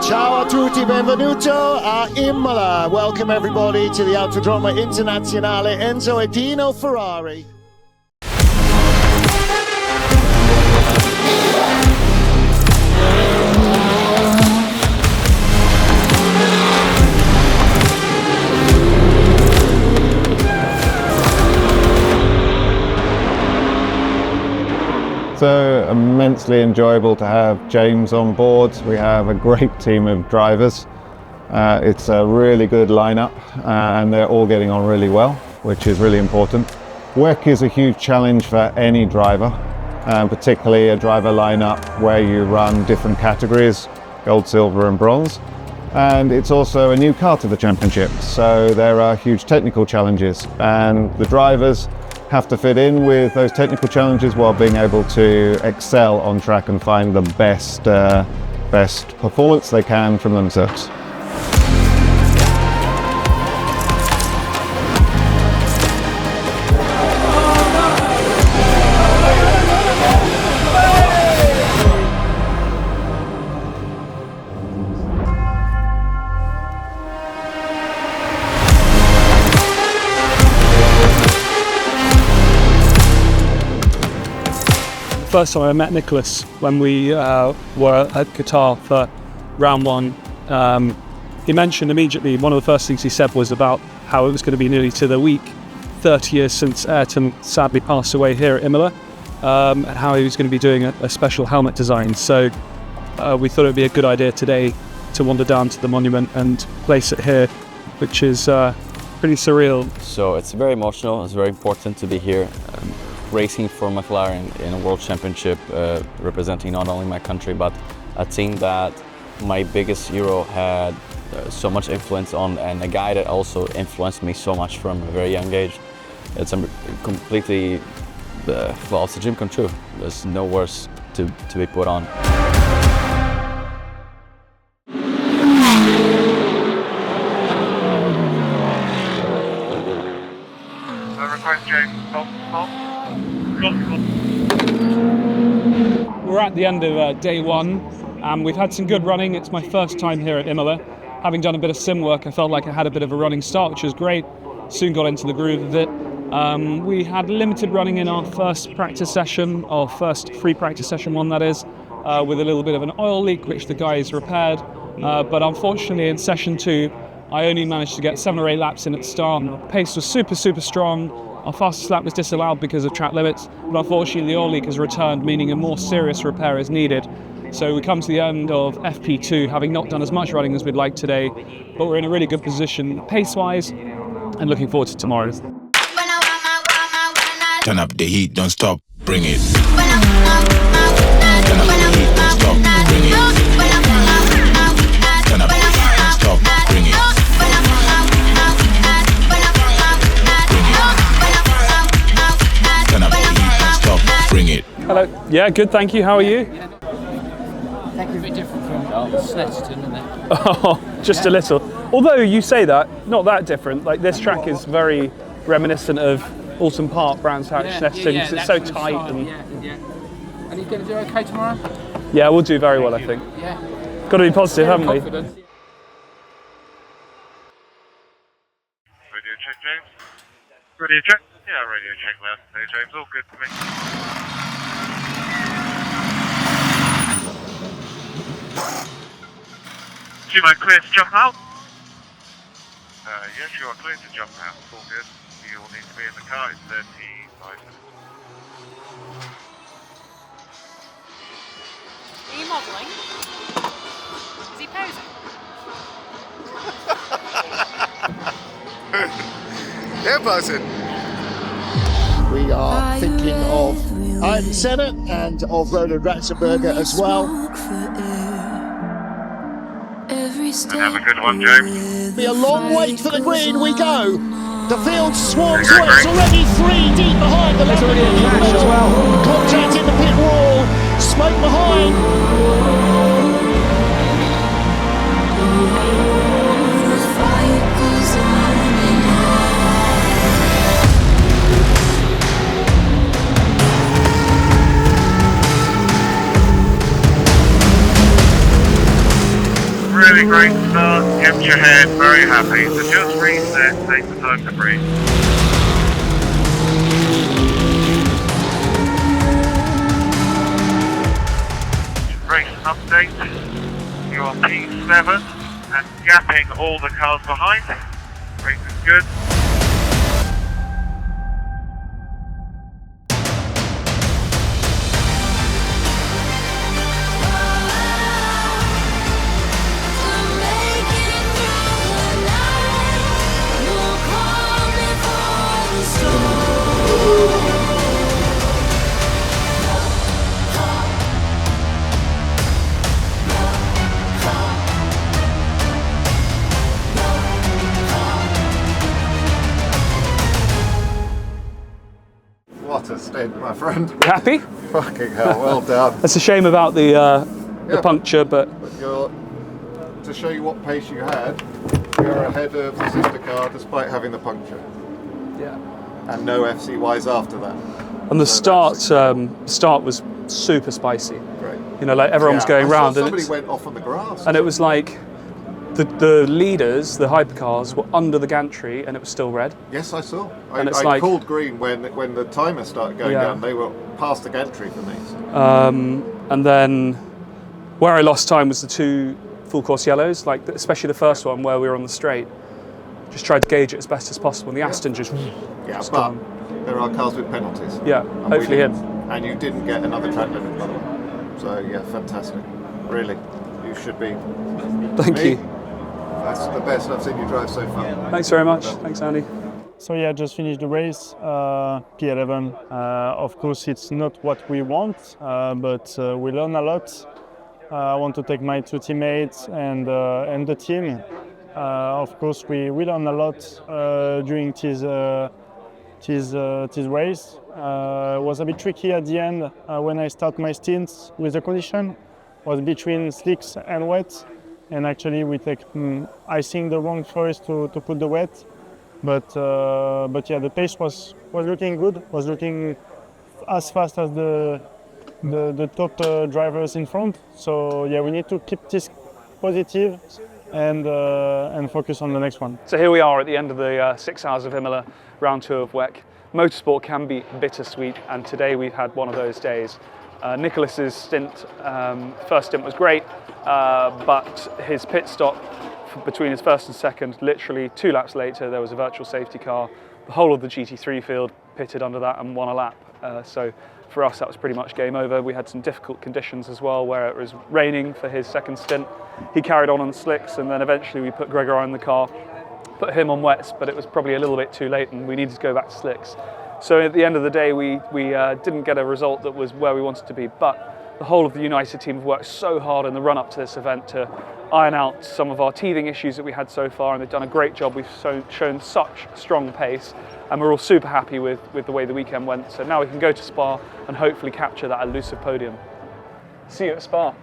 Ciao a tutti, benvenuto a Imola. Welcome everybody to the Autodromo Internazionale Enzo e Dino Ferrari. So immensely enjoyable to have James on board. We have a great team of drivers. It's a really good lineup and they're all getting on really well, which is really important. WEC is a huge challenge for any driver, particularly a driver lineup where you run different categories, gold, silver and bronze. And it's also a new car to the championship, so there are huge technical challenges and the drivers have to fit in with those technical challenges while being able to excel on track and find the best performance they can from themselves. First time I met Nicholas when we were at Qatar for round one. He mentioned immediately, one of the first things he said was about how it was going to be nearly to the week, 30 years since Ayrton sadly passed away here at Imola, and how he was going to be doing a special helmet design. So we thought it would be a good idea today to wander down to the monument and place it here, which is pretty surreal. So it's very emotional, it's very important to be here. Racing for McLaren in a World Championship, representing not only my country but a team that my biggest hero had so much influence on, and a guy that also influenced me so much from a very young age. It's a completely, well, it's a dream come true. There's no words to be put on. Request James, stop. We're at the end of day one and we've had some good running. It's my first time here at Imola. Having done a bit of sim work, I felt like I had a bit of a running start, which was great. Soon got into the groove of it. We had limited running in our first practice session, our first free practice session one that is, with a little bit of an oil leak, which the guys repaired. But unfortunately in session two, I only managed to get 7 or 8 laps in at the start. The pace was super strong. Our fastest lap was disallowed because of track limits, but unfortunately the oil leak has returned, meaning a more serious repair is needed. So we come to the end of FP2, having not done as much running as we'd like today, but we're in a really good position pace-wise, and looking forward to tomorrow. Turn up the heat, don't stop, bring it. Turn up the heat, don't stop, bring it. Turn up the heat, don't stop, bring it. Bring it. Hello. Yeah, good, thank you. How are you? Thank you. A bit different from Snetterton, isn't it? Oh, just a little. Although you say that, not that different. Like this track is very reminiscent of Alton Park, Brands Hatch, Snetterton, because it's so tight. And yeah. And you're going to do okay tomorrow? Yeah, we'll do very well, I think. Yeah. Got to be positive, haven't we? Radio check, James. Radio check? Yeah, radio check last day, James. All good for me. Do you mind clear to jump out? Yes, you are clear to jump out. All good. You all need to be in the car. It's 35 minutes. Are you modelling? Is he posing? They're buzzing. We are thinking of Ayrton Senna and of Roland Ratzenberger as well. And have a good one, James. Be a long wait for the green we go. The field swarms away. It's already 3 deep behind the Lamborghini as well. Contact in the pit wall. Smoke behind. really great start, kept your head very happy. So just reset, take the time to breathe. Race update. You're on P7 and gapping all the cars behind. Race is good. What a stint, my friend. Happy? Fucking hell, well done. It's a shame about the puncture, but You're, to show you what pace you had, you're ahead of the sister car despite having the puncture. yeah. And no FCYs after that. And the So start was super spicy. Great. You know, like everyone was Yeah, going I saw round, and somebody it's, went off on the grass. and it was like the leaders, the hypercars, were under the gantry, and it was still red. Yes, I saw. And it's I like- called green when the timer started going Yeah. down. They were past the gantry for me. And then where I lost time was the two full course yellows, like especially the first one where we were on the straight. Just tried to gauge it as best as possible, and the Aston just Yeah, just but gone. there are cars with penalties. Yeah, And we hopefully didn't. him. And you didn't get another track limit, by the way. So yeah, fantastic. Really, you should be. Thank Me, you. That's the best I've seen you drive so far. Thanks very much. Thanks, Andy. So yeah, just finished the race, P11. Of course, it's not what we want, but we learn a lot. I want to thank my two teammates and the team. Of course, we learn a lot during this race. It was a bit tricky at the end when I start my stints with the condition. It was between slicks and wet, and actually we take, I think, the wrong choice to put the wet. But yeah, the pace was looking good. Was looking as fast as the top drivers in front. So yeah, we need to keep this positive and focus on the next one. So here we are at the end of the 6 hours of Imola, round 2 of WEC. Motorsport can be bittersweet, and today we've had one of those days. Nicholas's stint, first stint was great, but his pit stop between his first and second, literally 2 laps later, there was a virtual safety car. The whole of the GT3 field pitted under that and won a lap. So for us, that was pretty much game over. We had some difficult conditions as well, where it was raining for his second stint. He carried on slicks, and then eventually we put Gregor in the car, put him on wets, but it was probably a little bit too late and we needed to go back to slicks. So at the end of the day, we didn't get a result that was where we wanted to be, but the whole of the United team have worked so hard in the run-up to this event to iron out some of our teething issues that we had so far, and they've done a great job. We've shown such strong pace, and we're all super happy with the way the weekend went. So now we can go to Spa and hopefully capture that elusive podium. See you at Spa.